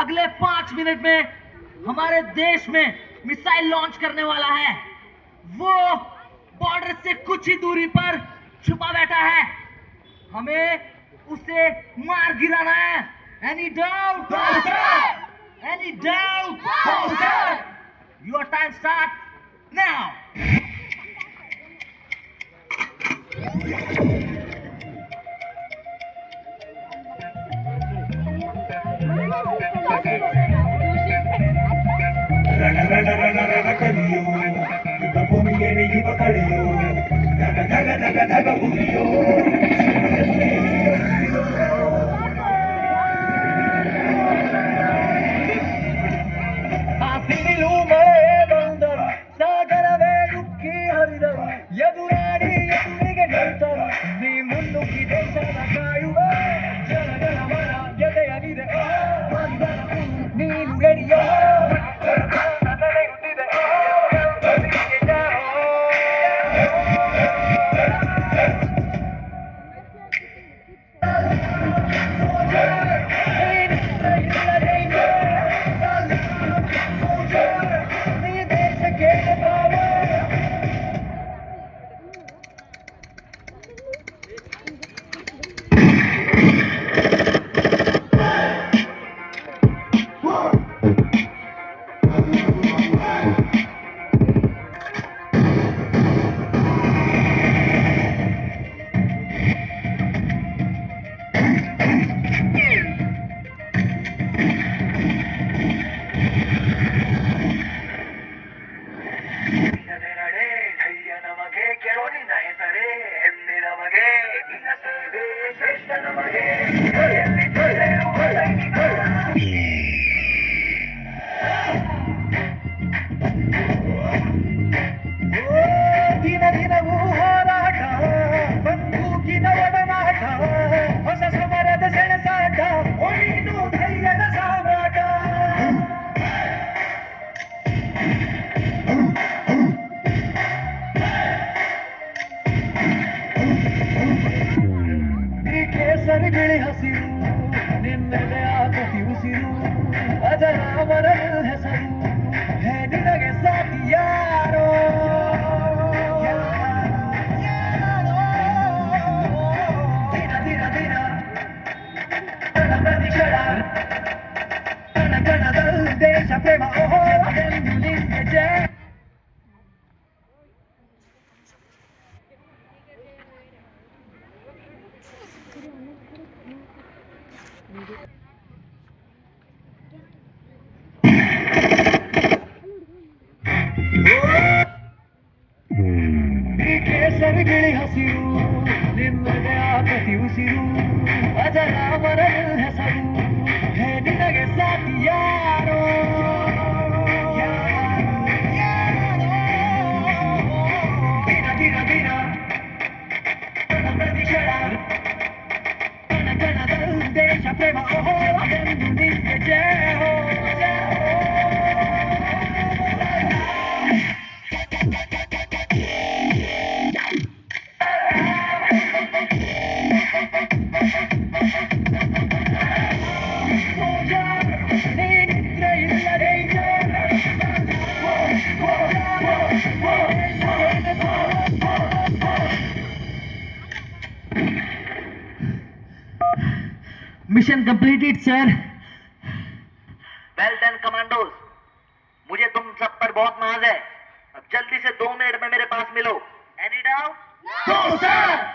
अगले 5 मिनट में हमारे देश में मिसाइल लॉन्च करने वाला है। वो बॉर्डर से कुछ ही दूरी पर छुपा बैठा है, हमें उसे मार गिराना है। Any doubt? Any doubt? Your time start now. ರಣ ಕಲಿಯೋ ಯುದ್ಧ ಭೂಮಿಗೆ ಯುವ ಕಳೆಯೋ ಧಗ ಭೂಮಿಯೋ ಹಸಿರು ಮಳೆ ಬಂದರು, ಸಾಗರವೇ ಉಕ್ಕಿ ಹರಿದರು, ಎದುರಾಡಿ ಎದುರಿಗೆ ನಿಂತರು, ನೀ ಮುನ್ನುಗ್ಗಿ ದೇಶದ ಕಾಯುವ ಜನಗಳ ಮನ ಜೊತೆಯಾಗಿದೆ, ನೀನು ರೆಡಿಯೋ ದಿನವೂ ಹೋರಾಟ, ಬಂದೂಕಿನ ಒಡನಾಟ, ಹೊಸ ಸಮರದ ಸೆಣಸಾಟ, ಒಯ್ದು ಧೈರ್ಯದ ಸಾಗಾಟ. ಕೇಸರಿ ಬಿಳಿ ಹಸಿರು, ನಿನ್ನೆಲೆ ಆಕತಿ ಉಸಿರು, ಅಜರಾಮರ ಹೆಸರು, ಹೇ ನಿನಗೆ ಸಾಥಿ ಯಾರೋ? ದೇಶ ಪ್ರೇಮ ಓಹೋ ಅದೆಂದು ನಿಂಗೆ ಜಯ. ಕೇಸರಿ ಬಿಳಿ ಹಸಿರು, ನಿನ್ನಗೆ ಆಕತಿ ಉಸಿರು, ಅಜರಾಮರ ಹೆಸರು, ಹೇ ನಿನಗೆ ಸಾಥಿ ಯಾರೋ? ದಿನ ಪ್ರತಿಕ್ಷಣ ಕಣದಲ್ಲಿ ದೇಶ ಪ್ರೇಮ ಓಹೋ ಅದೆಂದು ನಿಂಗೆ ಜಯ ಹೋ. Mission completed sir. Well done commandos, मुझे तुम सब पर बहुत नाज है। अब जल्दी से 2 मिनट में मेरे पास मिलो। Any doubt? No sir.